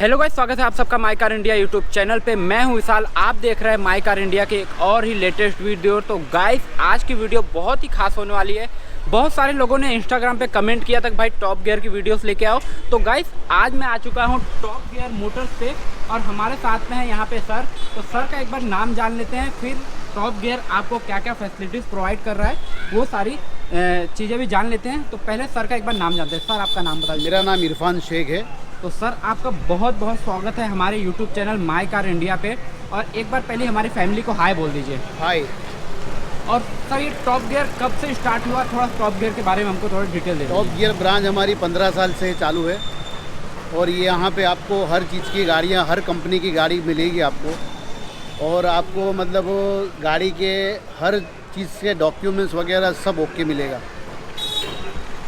Hello guys, स्वागत है आप सबका my car India YouTube channel पे। मैं हूं विशाल, आप देख रहे हैं माई कार इंडिया के एक और ही लेटेस्ट वीडियो। तो गाइस, आज की वीडियो बहुत ही खास होने वाली है। बहुत सारे लोगों ने इंस्टाग्राम पे कमेंट किया था कि भाई टॉप गियर की वीडियोस लेके आओ। तो गाइस, आज मैं आ चुका हूं टॉप गियर मोटर्स पे और हमारे साथ में है यहाँ पे सर। तो सर का एक बार नाम जान लेते हैं, फिर टॉप गियर आपको क्या क्या फैसिलिटीज़ प्रोवाइड कर रहा है वो सारी चीज़ें भी जान लेते हैं। तो पहले सर का एक बार नाम जानते हैं। सर, आपका नाम बताइए। मेरा नाम इरफान शेख है। तो सर, आपका बहुत बहुत स्वागत है हमारे YouTube channel my car India पे। और एक बार पहले हमारी फैमिली को हाय बोल दीजिए। हाय। और सर, ये टॉप गियर कब से स्टार्ट हुआ, थोड़ा टॉप गियर के बारे में हमको थोड़ा डिटेल दे। टॉप गियर ब्रांच हमारी 15 साल से चालू है और ये यहाँ पे आपको हर चीज़ की गाड़ियाँ, हर कंपनी की गाड़ी मिलेगी आपको। और आपको मतलब गाड़ी के हर चीज़ के डॉक्यूमेंट्स वगैरह सब ओके मिलेगा।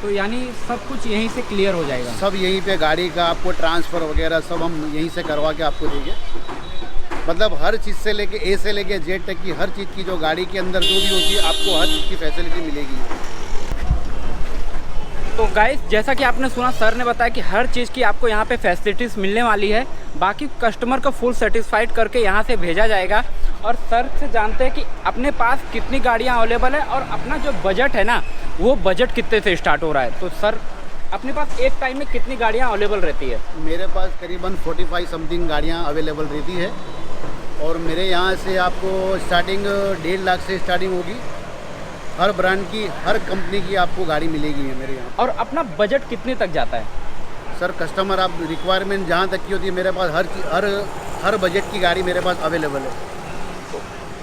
तो यानी सब कुछ यहीं से क्लियर हो जाएगा? सब यहीं पे गाड़ी का आपको ट्रांसफ़र वगैरह सब हम यहीं से करवा के आपको देंगे। मतलब हर चीज़ से लेके ए से लेके जेड तक की हर चीज़ की जो गाड़ी के अंदर जो भी होती है आपको हर चीज़ की फैसिलिटी मिलेगी। तो गाइस, जैसा कि आपने सुना, सर ने बताया कि हर चीज़ की आपको यहाँ पे फैसिलिटीज़ मिलने वाली है। बाकी कस्टमर को फुल सेटिस्फाइड करके यहाँ से भेजा जाएगा। और सर से जानते हैं कि अपने पास कितनी गाड़ियाँ अवेलेबल है और अपना जो बजट है ना, वो बजट कितने से स्टार्ट हो रहा है। तो सर, अपने पास एक टाइम में कितनी गाड़ियाँ अवेलेबल रहती है? मेरे पास करीबन 45 समथिंग गाड़ियाँ अवेलेबल रहती है और मेरे यहाँ से आपको स्टार्टिंग 1.5 लाख से स्टार्टिंग होगी। हर ब्रांड की, हर कंपनी की आपको गाड़ी मिलेगी है मेरे यहाँ। और अपना बजट कितने तक जाता है? सर, कस्टमर आप रिक्वायरमेंट जहाँ तक की होती है मेरे पास हर बजट की गाड़ी मेरे पास अवेलेबल है।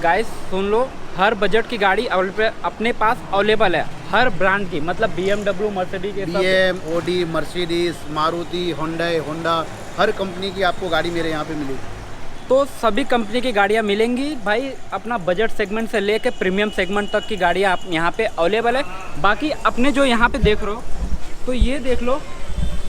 गाइस सुन लो, हर बजट की गाड़ी अपने पास अवेलेबल है, हर ब्रांड की। मतलब BMW, Mercedes, BM, OD, Mercedes, Maruti, Honda, हर कंपनी की आपको गाड़ी मेरे यहाँ पे मिलेगी। तो सभी कंपनी की गाड़ियाँ मिलेंगी भाई। अपना बजट सेगमेंट से लेकर प्रीमियम सेगमेंट तक की गाड़ियाँ आप यहाँ पे अवेलेबल है। बाकी अपने जो यहाँ पे देख रहे हो, तो ये देख लो,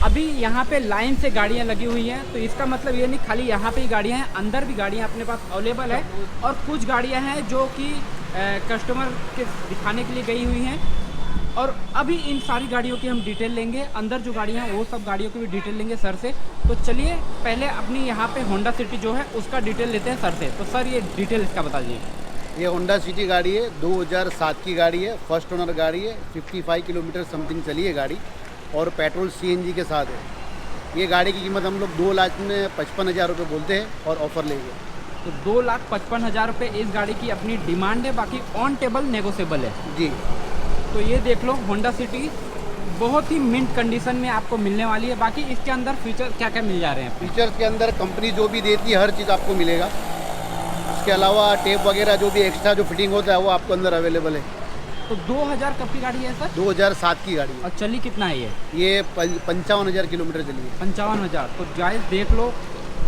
अभी यहाँ पे लाइन से गाड़ियाँ लगी हुई हैं। तो इसका मतलब ये नहीं खाली यहाँ पे ही गाड़ियाँ हैं, अंदर भी गाड़ियाँ अपने पास अवेलेबल है। और कुछ गाड़ियाँ हैं जो कि कस्टमर के दिखाने के लिए गई हुई हैं। और अभी इन सारी गाड़ियों की हम डिटेल लेंगे। अंदर जो गाड़ियाँ हैं वो सब गाड़ियों की भी डिटेल लेंगे सर से। तो चलिए पहले अपनी यहाँ पे होंडा सिटी जो है उसका डिटेल लेते हैं सर से। तो सर, ये डिटेल इसका बता दीजिए। ये होंडा सिटी गाड़ी है, 2007 की गाड़ी है, फर्स्ट ओनर गाड़ी है, 55 किलोमीटर समथिंग चली है गाड़ी और पेट्रोल CNG के साथ है। ये गाड़ी की कीमत हम लोग 2,55,000 रुपये बोलते हैं और ऑफ़र लेंगे। तो 2,55,000 रुपये इस गाड़ी की अपनी डिमांड है। बाकी ऑन टेबल नेगोशिएबल है जी। तो ये देख लो, होंडा सिटी बहुत ही मिंट कंडीशन में आपको मिलने वाली है। बाकी इसके अंदर फीचर क्या क्या मिल जा रहे हैं? फीचर्स के अंदर कंपनी जो भी देती है हर चीज़ आपको मिलेगा। उसके अलावा टेप वगैरह जो भी एक्स्ट्रा जो फिटिंग होता है वो आपको अंदर अवेलेबल है। तो 2000 कब की गाड़ी है सर? 2007 की गाड़ी है। और चली कितना है ये 55,000 किलोमीटर चली है। 55,000। तो गाइस देख लो,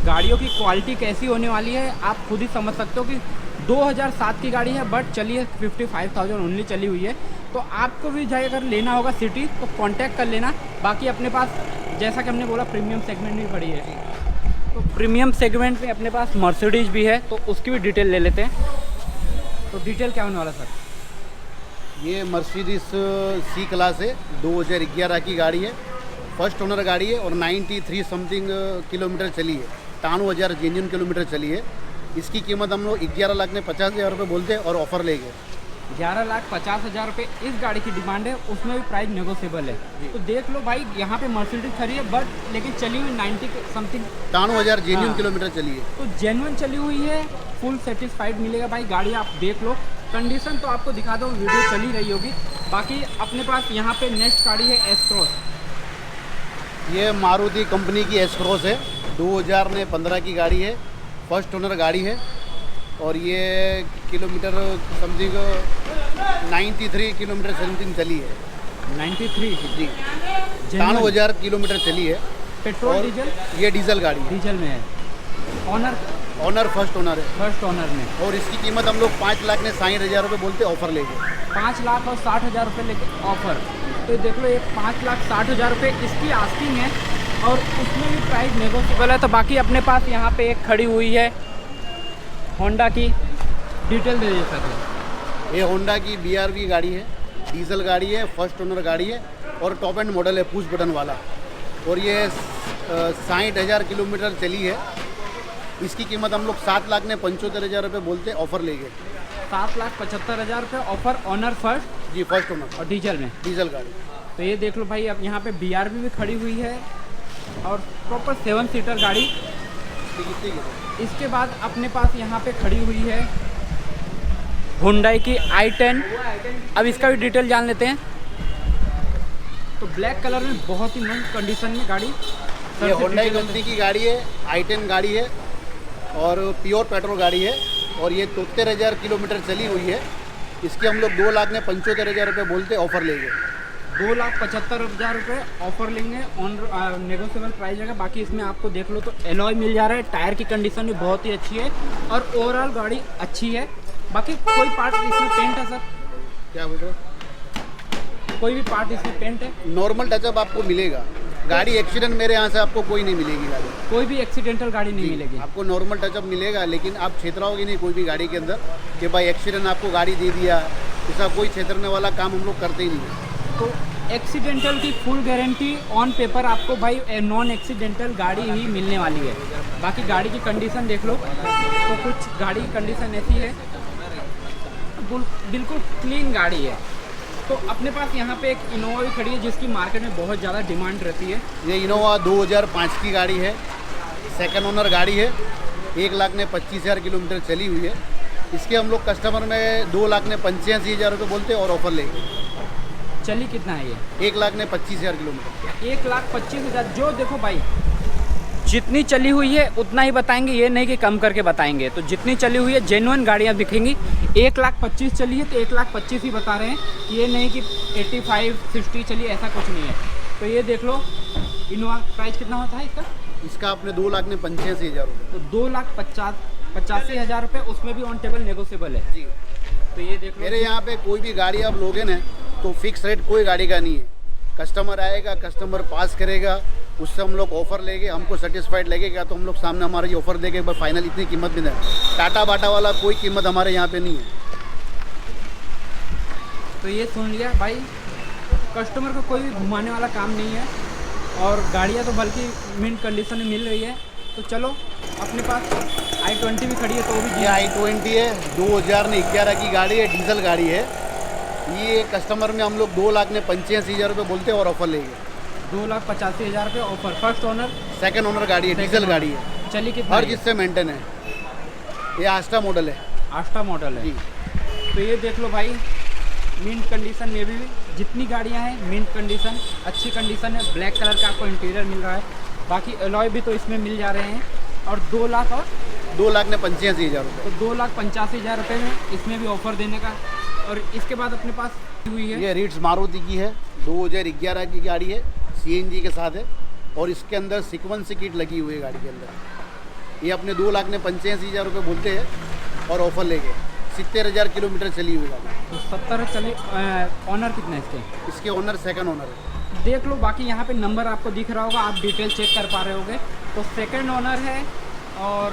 गाड़ियों की क्वालिटी कैसी होने वाली है, आप खुद ही समझ सकते हो कि 2007 की गाड़ी है बट चलिए 55,000 ओनली चली हुई है। तो आपको भी जाए अगर लेना होगा सिटी तो कांटेक्ट कर लेना। बाकी अपने पास, जैसा कि हमने बोला, प्रीमियम सेगमेंट भी पड़ी है। तो प्रीमियम सेगमेंट में अपने पास मर्सिडीज भी है, तो उसकी भी डिटेल ले लेते हैं। तो डिटेल क्या होने वाला सर? ये मर्सिडीज C क्लास है, 2011 की गाड़ी है, फर्स्ट ओनर गाड़ी है और 93 समथिंग किलोमीटर चली है। 93,000 जेन्युइन किलोमीटर चली है। इसकी कीमत हम लोग 11,50,000 रुपये बोलते हैं और ऑफ़र लेंगे। 11,50,000 रुपये इस गाड़ी की डिमांड है, उसमें भी प्राइस नेगोशिएबल है। तो देख लो भाई, यहाँ पे मर्सिडीज खड़ी है बट लेकिन चली हुई 90 समथिंग, 93,000 जेन्युइन किलोमीटर चली है। तो जेन्युइन चली हुई है, फुल सेटिस्फाइड मिलेगा भाई। गाड़ी आप देख लो, कंडीशन तो आपको दिखा दो, वीडियो चली रही होगी। बाकी अपने पास यहाँ पे नेक्स्ट गाड़ी है S-Cross। ये मारुति कंपनी की S-Cross है, 2015 की गाड़ी है, फर्स्ट ओनर गाड़ी है और ये किलोमीटर समथिंग 93 किलोमीटर समथिंग चली है। 93 जी। 93,000 किलोमीटर चली है। Petrol diesel? ये डीजल गाड़ी है। डीजल में है। ऑनर फर्स्ट ओनर है। फर्स्ट ओनर में। और इसकी कीमत हम लोग 5,60,000 रुपये बोलते हैं, ऑफ़र लेंगे। 5,60,000 रुपये लेके ऑफर। तो देख लो, ये 5,60,000 रुपये इसकी आस्किंग है और उसमें भी प्राइस नेगोशिएबल है। तो बाकी अपने पास यहाँ पे एक खड़ी हुई है होंडा की, डिटेल दे दीजिए सर। ये होंडा की BRV गाड़ी है, डीजल गाड़ी है, फर्स्ट ओनर गाड़ी है और टॉप एंड मॉडल है, पुश बटन वाला। और ये 60,000 किलोमीटर चली है। इसकी कीमत हम लोग 7,75,000 रुपये बोलते ऑफ़र लेंगे। 7,75,000 रुपये ऑफर ऑनर फर्स्ट जी, फर्स्ट ओनर और डीजल में। डीजल गाड़ी। तो ये देख लो भाई, अब यहाँ पे BRV भी खड़ी हुई है और प्रॉपर 7 सीटर गाड़ी। कितनी की? इसके बाद अपने पास यहाँ पे खड़ी हुई है हुंडई की i10। अब इसका भी डिटेल जान लेते हैं। तो ब्लैक कलर में बहुत ही मस्त कंडीशन में गाड़ी। ये हुंडई कंपनी की गाड़ी है, i10 गाड़ी है और प्योर पेट्रोल गाड़ी है और ये 73,000 किलोमीटर चली हुई है। इसके हम लोग 2,75,000 रुपये बोलते ऑफ़र लेंगे। 2,75,000 रुपये ऑफर लेंगे, ऑन नेगोशिएबल प्राइस है। बाकी इसमें आपको देख लो तो एलॉय मिल जा रहा है, टायर की कंडीशन भी बहुत ही अच्छी है और ओवरऑल गाड़ी अच्छी है। बाकी कोई पार्ट इसमें पेंट है सर? क्या बोल रहे हो? कोई भी पार्ट इसमें पेंट है? नॉर्मल टचअप आपको मिलेगा। गाड़ी एक्सीडेंट मेरे यहाँ से आपको कोई नहीं मिलेगी गाड़ी। कोई भी एक्सीडेंटल गाड़ी नहीं मिलेगी आपको नॉर्मल टचअप मिलेगा, लेकिन आप छेतराओगे नहीं कोई भी गाड़ी के अंदर कि भाई एक्सीडेंट आपको गाड़ी दे दिया। ऐसा कोई छेतरने वाला काम हम लोग करते ही नहीं है। तो एक्सीडेंटल की फुल गारंटी ऑन पेपर आपको भाई नॉन एक्सीडेंटल गाड़ी ही मिलने वाली है। बाकी गाड़ी की कंडीशन देख लो तो कुछ गाड़ी की कंडीशन ऐसी है, बिल्कुल क्लीन गाड़ी है। तो अपने पास यहाँ पे एक इनोवा भी खड़ी है जिसकी मार्केट में बहुत ज़्यादा डिमांड रहती है। ये इनोवा 2005 की गाड़ी है, सेकंड ओनर गाड़ी है। 1,25,000 किलोमीटर चली हुई है। इसके हम लोग कस्टमर में 2,85,000 रुपये बोलते हैं और ऑफर लेंगे। चली कितना है ये? 1,25,000 किलोमीटर। 1,25,000। जो देखो भाई, जितनी चली हुई है उतना ही बताएंगे, ये नहीं कि कम करके बताएंगे। तो जितनी चली हुई है जेन्युइन गाड़ियाँ दिखेंगी। 1,25,000 चली है तो 1,25,000 ही बता रहे हैं, ये नहीं कि 85-60 चली, ऐसा कुछ नहीं है। तो ये देख लो, इनोवा प्राइस कितना होता है इसका? इसका आपने 2,85,000 रुपये। तो 2,85,000 रुपये, उसमें भी ऑन टेबल नेगोशिएबल है जी। तो ये देख लो। मेरे यहाँ पे कोई भी गाड़ी आप लोगे ना तो फिक्स रेट कोई गाड़ी का नहीं है। कस्टमर आएगा, कस्टमर पास करेगा, उससे हम लोग ऑफ़र लेंगे। हमको सेटिस्फाइड लगेगा तो हम लोग सामने हमारे ऑफ़र देंगे, बस फाइनल इतनी कीमत भी नहीं। टाटा बाटा वाला कोई कीमत हमारे यहाँ पे नहीं है। तो ये सुन लिया भाई, कस्टमर को कोई भी घुमाने वाला काम नहीं है और गाड़ियाँ तो बल्कि मिंट कंडीशन में मिल रही है। तो चलो, अपने पास i20 भी खड़ी है तो वो भी। ये i20 है, 2011 की गाड़ी है, डीजल गाड़ी है। ये कस्टमर में हम लोग 2,85,000 रुपये बोलते हैं और ऑफ़र लेंगे। 2,85,000 रुपये offer. First owner second owner गाड़ी है, डीजल गाड़ी है। चलिए कितना? हर चीज़ से मेंटेन है। ये आस्टा मॉडल है। आस्टा मॉडल है जी। तो ये देख लो भाई, मिंट कंडीशन में भी जितनी गाड़ियां हैं मिंट कंडीशन, अच्छी कंडीशन है। ब्लैक कलर का आपको इंटीरियर मिल रहा है। बाकी एलॉय भी तो इसमें मिल जा रहे हैं। और 2,85,000 रुपये। तो 2,85,000 रुपये में इसमें भी ऑफर देने का। और इसके बाद अपने पास हुई है ये रीट्स मारुति की है, 2011 की गाड़ी है, CNG के साथ है और इसके अंदर सीक्वेंस किट लगी हुई है गाड़ी के अंदर। ये अपने 2,85,000 रुपये बोलते हैं और ऑफर लेंगे। 70,000 किलोमीटर चली हुई गाड़ी। तो 70 चली। ऑनर कितना है इसके? इसके ओनर सेकंड ओनर है। देख लो, बाकी यहाँ पे नंबर आपको दिख रहा होगा, आप डिटेल चेक कर पा रहे होगे। तो सेकंड ओनर है और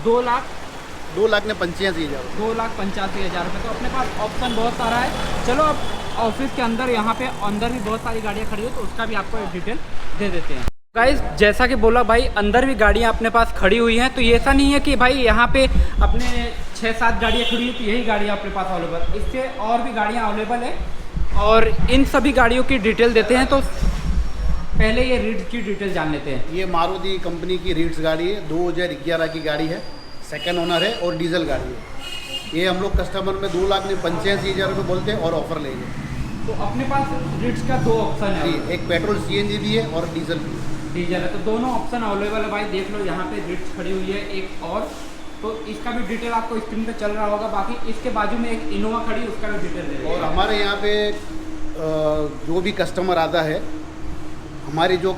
2,85,000। 2,85,000 रुपये। तो अपने पास ऑप्शन बहुत सारा है। चलो अब ऑफिस के अंदर, यहाँ पे अंदर भी बहुत सारी गाड़ियाँ खड़ी है तो उसका भी आपको डिटेल दे देते हैं। गाइस, जैसा कि बोला भाई, अंदर भी गाड़ियाँ अपने पास खड़ी हुई हैं। तो ये ऐसा नहीं है कि भाई यहाँ पे अपने 6-7 गाड़ियाँ खड़ी हुई तो यही गाड़ियाँ अपने पास अवेलेबल, इससे और भी गाड़ियाँ अवेलेबल है और इन सभी गाड़ियों की डिटेल देते हैं। तो पहले ये रीड्स की डिटेल जान लेते हैं। ये मारुति कंपनी की रीड्स गाड़ी है, 2011 की गाड़ी है, सेकंड ओनर है और डीजल गाड़ी है। ये हम लोग कस्टमर में 2,85,000 रुपये बोलते हैं और ऑफर लेंगे। तो अपने पास रीड्स का 2 ऑप्शन है। जी, एक पेट्रोल CNG भी है और डीजल भी है। डीजल है, तो दोनों ऑप्शन अवेलेबल है भाई। देख लो, यहाँ पे रीड्स खड़ी हुई है एक और, तो इसका भी डिटेल आपको स्क्रीन पे चल रहा होगा। बाकी इसके बाजू में एक इनोवा खड़ी है, उसका भी डिटेल दे रहे हैं। और हमारे यहाँ पे जो भी कस्टमर आता है, हमारी जो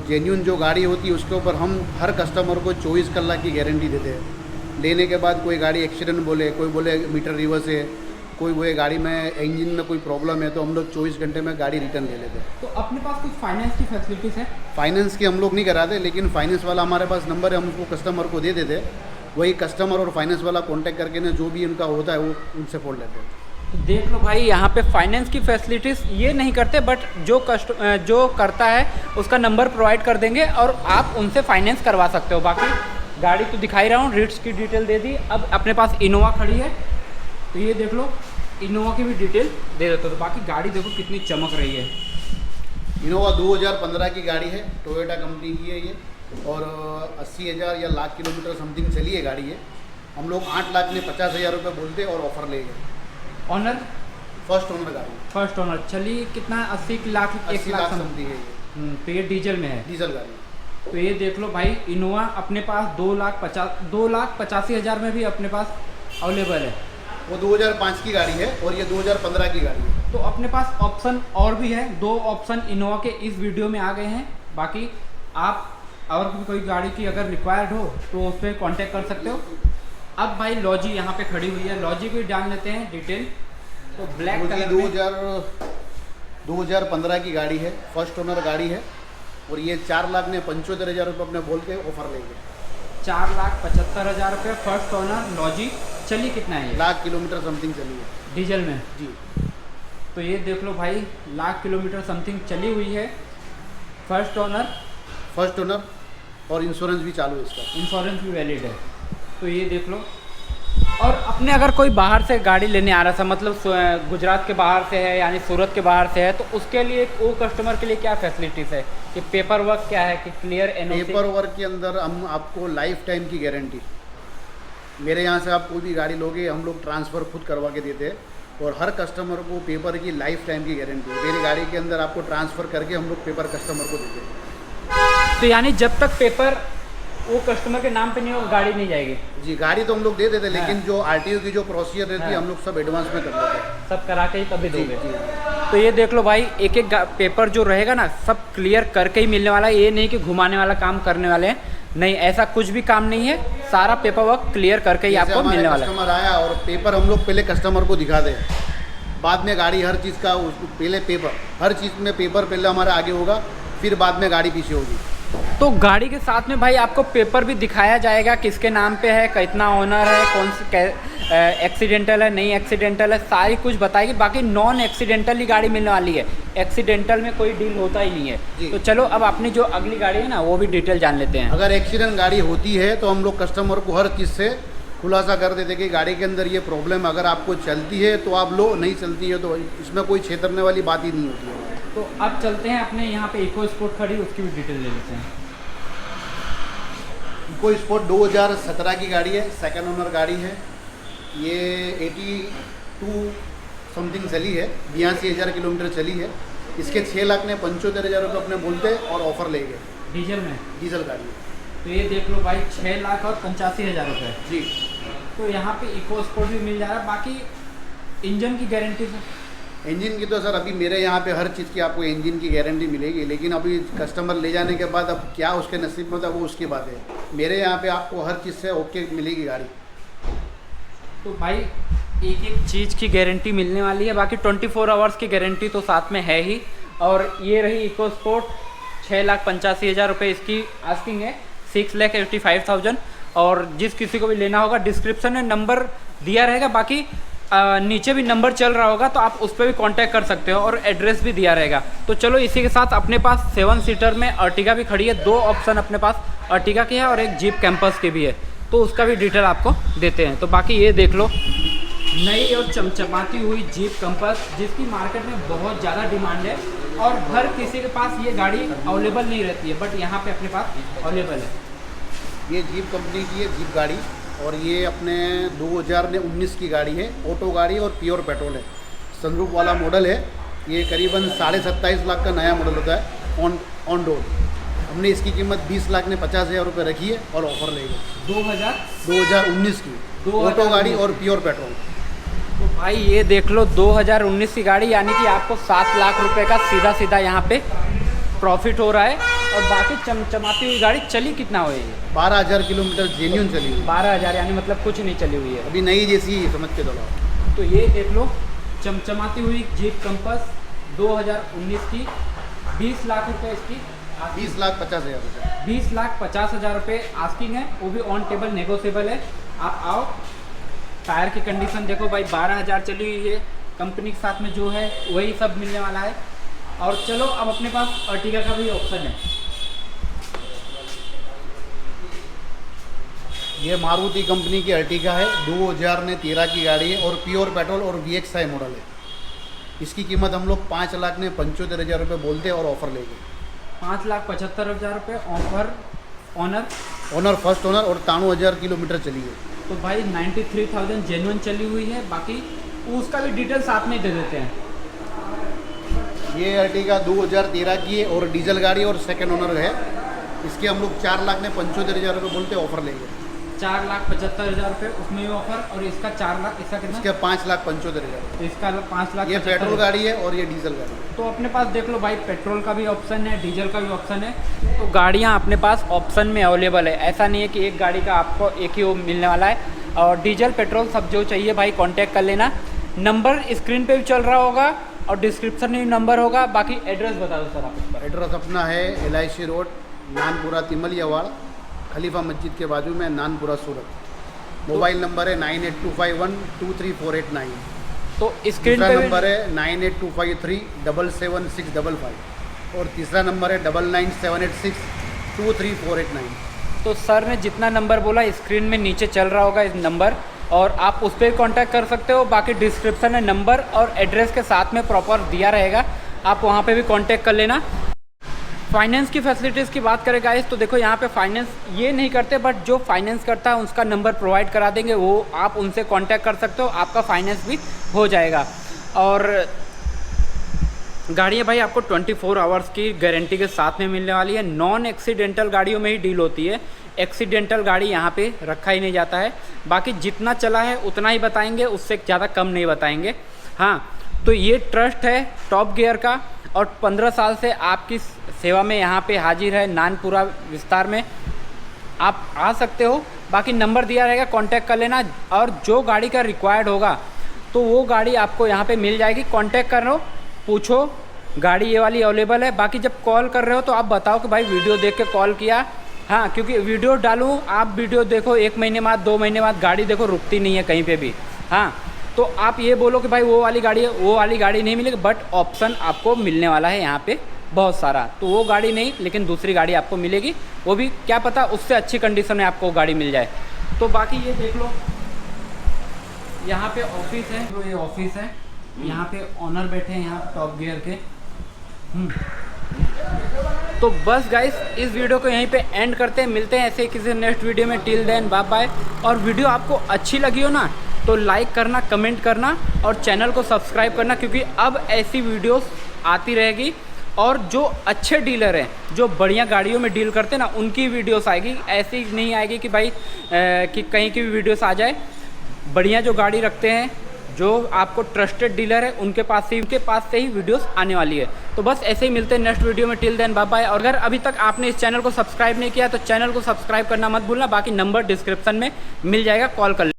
जेन्युइन जो गाड़ी होती है उसके ऊपर हम हर कस्टमर को 24 कलाक की गारंटी देते हैं। लेने के बाद कोई गाड़ी एक्सीडेंट बोले, कोई बोले मीटर रिवर्स है, कोई बोले गाड़ी में इंजन में कोई प्रॉब्लम है, तो हम लोग 24 घंटे में गाड़ी रिटर्न ले लेते हैं। तो अपने पास कुछ फाइनेंस की फैसिलिटीज़ है? फाइनेंस की हम लोग नहीं कराते, लेकिन फाइनेंस वाला हमारे पास नंबर है, हम उसको कस्टमर को दे देते हैं। वही कस्टमर और फाइनेंस वाला कांटेक्ट करके ना जो भी उनका होता है वो उनसे फोन लेते हैं। देख लो भाई, यहाँ पे फाइनेंस की फैसिलिटीज़ ये नहीं करते, बट जो करता है उसका नंबर प्रोवाइड कर देंगे और आप उनसे फाइनेंस करवा सकते हो। बाकी गाड़ी तो दिखाई रहा हूँ, रिट्स की डिटेल दे दी। अब अपने पास इनोवा खड़ी है, तो ये देख लो इनोवा की भी डिटेल दे देते हो। तो बाकी गाड़ी देखो कितनी चमक रही है। इनोवा 2015 की गाड़ी है, टोयोटा कंपनी की है ये, और 80,000 या लाख किलोमीटर समथिंग चली है गाड़ी है। हम लोग 8,50,000 रुपये बोलते और ऑफर ले गए। ऑनर फर्स्ट ओनर गाड़ी, फर्स्ट ओनर चली कितना 80 लाख 1 लाख समथिंग है ये, तो ये डीजल में है। डीजल गाड़ी। तो ये देख लो भाई, इनोवा अपने पास 2,85,000 में भी अपने पास अवेलेबल है। वो 2005 की गाड़ी है और ये 2015 की गाड़ी है। तो अपने पास ऑप्शन और भी है, 2 ऑप्शन इनोवा के इस वीडियो में आ गए हैं। बाकी आप और भी कोई गाड़ी की अगर रिक्वायर्ड हो तो उस पर कॉन्टेक्ट कर सकते हो। अब भाई लॉजी यहाँ पे खड़ी हुई है, लॉजी भी जान लेते हैं डिटेल। तो ब्लैक कलर में 2015 की गाड़ी है, फर्स्ट ओनर गाड़ी है, और ये 4,75,000 रुपये अपने बोल के ऑफर लेंगे। 4,75,000 रुपये फर्स्ट ओनर लॉजी। चली कितना है ये? लाख किलोमीटर समथिंग चली है डीजल में जी। तो ये देख लो भाई, लाख किलोमीटर समथिंग चली हुई है, फर्स्ट ओनर और इंश्योरेंस भी चालू है इसका, इंश्योरेंस भी वैलिड है। तो ये देख लो। और अपने अगर कोई बाहर से गाड़ी लेने आ रहा था, मतलब गुजरात के बाहर से है यानी सूरत के बाहर से है, तो उसके लिए वो कस्टमर के लिए क्या फैसिलिटीज़ है कि पेपर वर्क क्या है कि क्लियर एनओसी? पेपर वर्क के अंदर हम आपको लाइफ टाइम की गारंटी, मेरे यहाँ से आप कोई भी गाड़ी लोगे हम लोग ट्रांसफ़र खुद करवा के देते हैं, और हर कस्टमर को पेपर की लाइफ टाइम की गारंटी है। मेरी गाड़ी के अंदर आपको ट्रांसफ़र करके हम लोग पेपर कस्टमर को देते हैं। तो यानी जब तक पेपर वो कस्टमर के नाम पे नहीं होगा गाड़ी नहीं जाएगी? जी, गाड़ी तो हम लोग दे देते, लेकिन हाँ। जो आरटीओ की जो प्रोसीजर रहती है हम लोग सब एडवांस में कर देते हैं, सब करा के ही तभी जी, दोगे। जी। तो ये देख लो भाई, एक एक पेपर जो रहेगा ना सब क्लियर करके ही मिलने वाला है। ये नहीं कि घुमाने वाला काम करने वाले हैं, नहीं, ऐसा कुछ भी काम नहीं है। सारा पेपर वर्क क्लियर करके ही आपको मिलने वाला है। कस्टमर आया और पेपर हम लोग पहले कस्टमर को दिखा दें, बाद में गाड़ी हर चीज़ का पहले पेपर, हर चीज़ में पेपर पहले हमारा आगे होगा, फिर बाद में गाड़ी पीछे होगी। तो गाड़ी के साथ में भाई आपको पेपर भी दिखाया जाएगा, किसके नाम पे है, कितना ओनर है, कौन सी एक्सीडेंटल है, नहीं एक्सीडेंटल है, सारी कुछ बताएगी। बाकी नॉन एक्सीडेंटल ही गाड़ी मिलने वाली है, एक्सीडेंटल में कोई डील होता ही नहीं है। तो चलो अब अपनी जो अगली गाड़ी है ना वो भी डिटेल जान लेते हैं। अगर एक्सीडेंट गाड़ी होती है तो हम लोग कस्टमर को हर चीज़ से खुलासा कर देते कि गाड़ी के अंदर ये प्रॉब्लम, अगर आपको चलती है तो आप लो, नहीं चलती है तो इसमें कोई छेतरने वाली बात ही नहीं होती है। तो अब चलते हैं अपने यहाँ पे इको स्पोर्ट खड़ी, उसकी भी डिटेल ले लेते हैं। इको स्पोर्ट 2017 की गाड़ी है, सेकंड ओनर गाड़ी है। ये 82 समथिंग चली है, 82,000 किलोमीटर चली है। इसके 6,75,000 रुपये अपने बोलते और ऑफर ले गए। डीजल में? डीजल गाड़ी है। तो ये देख लो भाई, 6,85,000 रुपये जी। तो यहाँ पे इको स्पोर्ट भी मिल जा रहा है। बाकी इंजन की गारंटी से? इंजन की तो सर अभी मेरे यहाँ पे हर चीज़ की आपको इंजन की गारंटी मिलेगी, लेकिन अभी कस्टमर ले जाने के बाद अब क्या उसके नसीब में होता है वो उसकी बात है। मेरे यहाँ पे आपको हर चीज़ से ओके मिलेगी गाड़ी। तो भाई एक एक चीज़ की गारंटी मिलने वाली है। बाकी 24 आवर्स की गारंटी तो साथ में है ही। और ये रही इको स्पोर्ट, 6,85,000 रुपये इसकी आस्किंग है, 6,85,000। और जिस किसी को भी लेना होगा डिस्क्रिप्शन में नंबर दिया रहेगा, बाकी नीचे भी नंबर चल रहा होगा तो आप उस पर भी कांटेक्ट कर सकते हो, और एड्रेस भी दिया रहेगा। तो चलो इसी के साथ अपने पास 7 सीटर में अर्टिगा भी खड़ी है। 2 ऑप्शन अपने पास अर्टिगा की है और एक जीप कैंपस की भी है, तो उसका भी डिटेल आपको देते हैं। तो बाकी ये देख लो, नई और चमचमाती हुई जीप कैंपस, जिसकी मार्केट में बहुत ज़्यादा डिमांड है और हर किसी के पास ये गाड़ी अवेलेबल नहीं रहती है, बट यहाँ पे अपने पास अवेलेबल है। ये जीप कंपनी की है जीप गाड़ी, और ये अपने 2019 की गाड़ी है, ऑटो गाड़ी और प्योर पेट्रोल है, सनरूफ वाला मॉडल है। ये करीबन 27.5 लाख का नया मॉडल होता है ऑन रोड। हमने इसकी कीमत 20,50,000 रुपये रखी है और ऑफर लेंगे 2019 की ऑटो गाड़ी और प्योर पेट्रोल। तो भाई ये देख लो 2019 की गाड़ी, यानी कि आपको 7 लाख रुपए का सीधा सीधा यहाँ पे प्रॉफिट हो रहा है। और बाकी चमचमाती हुई गाड़ी चली कितना हुई है? 12,000 किलोमीटर जेन्यून चली हुई। 12,000 यानी मतलब कुछ नहीं चली हुई है, अभी नई जैसी समझ के चलो। तो ये देख लो चमचमाती हुई जीप कैंपस 2019 की, 20 लाख रुपए इसकी, 20,50,000 रुपये। 20,50,000 रुपये आस्किंग है, वो भी ऑन टेबल नेगोशिएबल है। आप आओ, टायर की कंडीशन देखो भाई, 12,000 चली हुई है, कंपनी के साथ में जो है वही सब मिलने वाला है। और चलो अब अपने पास अर्टिगा का भी ऑप्शन है। ये मारुति कंपनी की अर्टिगा है, 2013 की गाड़ी है और प्योर पेट्रोल और VXI मॉडल है। इसकी कीमत हम लोग 5,75,000 रुपये बोलते हैं और ऑफ़र लेंगे। 5,75,000 रुपये ऑफर। ऑनर फर्स्ट ओनर और 93,000 किलोमीटर चली है। तो भाई 93,000 जेन्युइन चली हुई है। बाकी उसका भी डिटेल साथ में ही दे देते हैं। ये अर्टिगा 2013 की है और डीजल गाड़ी और सेकंड ओनर है। इसके हम लोग 4,75,000 रुपये बोलते ऑफ़र लेंगे। 4,75,000 रुपये उसमें भी ऑफर। और इसका 4 लाख, इसका कितना? इसके 5,75,000। इसका 5 लाख। ये पेट्रोल गाड़ी है और ये डीजल गाड़ी है। तो अपने पास देख लो भाई, पेट्रोल का भी ऑप्शन है, डीजल का भी ऑप्शन है। तो गाड़ियाँ अपने पास ऑप्शन में अवेलेबल है। ऐसा नहीं है कि एक गाड़ी का आपको एक ही वो मिलने वाला है। और डीजल पेट्रोल सब जो चाहिए भाई कांटेक्ट कर लेना। नंबर स्क्रीन पे भी चल रहा होगा और डिस्क्रिप्शन में भी नंबर होगा। बाकी एड्रेस बता दो सर आप इस पर। एड्रेस अपना है LIC रोड, नानपुरा तिमलियावाड़, खलीफा मस्जिद के बाजू में, नानपुरा सूरत। मोबाइल नंबर है 9825123489। तो स्क्रीन दूसरा पे नंबर है 9825377655 और तीसरा नंबर है 999786234889। तो सर ने जितना नंबर बोला स्क्रीन में नीचे चल रहा होगा इस नंबर, और आप उस पर कांटेक्ट कर सकते हो। बाकी डिस्क्रिप्शन में नंबर और एड्रेस के साथ में प्रॉपर दिया रहेगा, आप वहाँ पे भी कांटेक्ट कर लेना। फाइनेंस की फैसिलिटीज़ की बात करें गाइस, तो देखो यहाँ पे फाइनेंस ये नहीं करते, बट जो फाइनेंस करता है उसका नंबर प्रोवाइड करा देंगे, वो आप उनसे कांटेक्ट कर सकते हो, आपका फाइनेंस भी हो जाएगा। और गाड़ियाँ भाई आपको 24 आवर्स की गारंटी के साथ में मिलने वाली है। नॉन एक्सीडेंटल गाड़ियों में ही डील होती है, एक्सीडेंटल गाड़ी यहाँ पे रखा ही नहीं जाता है। बाकी जितना चला है उतना ही बताएंगे, उससे ज़्यादा कम नहीं बताएंगे। हाँ, तो ये ट्रस्ट है टॉप गियर का और 15 साल से आपकी सेवा में यहाँ पे हाजिर है नानपुरा विस्तार में। आप आ सकते हो, बाकी नंबर दिया रहेगा, कांटेक्ट कर लेना। और जो गाड़ी का रिक्वायर्ड होगा तो वो गाड़ी आपको यहाँ पे मिल जाएगी। कांटेक्ट कर लो, पूछो गाड़ी ये वाली अवेलेबल है। बाकी जब कॉल कर रहे हो तो आप बताओ कि भाई वीडियो देख के कॉल किया। हाँ, क्योंकि वीडियो डालूँ, आप वीडियो देखो 1 महीने बाद 2 महीने बाद गाड़ी देखो रुकती नहीं है कहीं पे भी। हाँ, तो आप ये बोलो कि भाई वो वाली गाड़ी है, वो वाली गाड़ी नहीं मिलेगी, बट ऑप्शन आपको मिलने वाला है यहाँ पे बहुत सारा। तो वो गाड़ी नहीं, लेकिन दूसरी गाड़ी आपको मिलेगी, वो भी क्या पता उससे अच्छी कंडीशन में आपको गाड़ी मिल जाए। तो बाकी ये देख लो, यहाँ पे ऑफिस है, जो ये ऑफिस है, यहाँ पे ऑनर बैठे हैं यहाँ टॉप गियर के। तो बस गाइस, इस वीडियो को यहीं पे एंड करते हैं। मिलते हैं ऐसे किसी नेक्स्ट वीडियो में। Till then bye bye. और वीडियो आपको अच्छी लगी हो ना तो लाइक करना, कमेंट करना और चैनल को सब्सक्राइब करना, क्योंकि अब ऐसी वीडियोस आती रहेगी। और जो अच्छे डीलर हैं, जो बढ़िया गाड़ियों में डील करते हैं ना, उनकी वीडियोस आएगी। ऐसी नहीं आएगी कि भाई कि कहीं की भी वीडियोस आ जाए। बढ़िया जो गाड़ी रखते हैं, जो आपको ट्रस्टेड डीलर है, उनके पास से ही वीडियोस आने वाली है। तो बस ऐसे ही मिलते हैं नेक्स्ट वीडियो में। Till then bye bye. और अगर अभी तक आपने इस चैनल को सब्सक्राइब नहीं किया तो चैनल को सब्सक्राइब करना मत भूलना। बाकी नंबर डिस्क्रिप्शन में मिल जाएगा, कॉल कर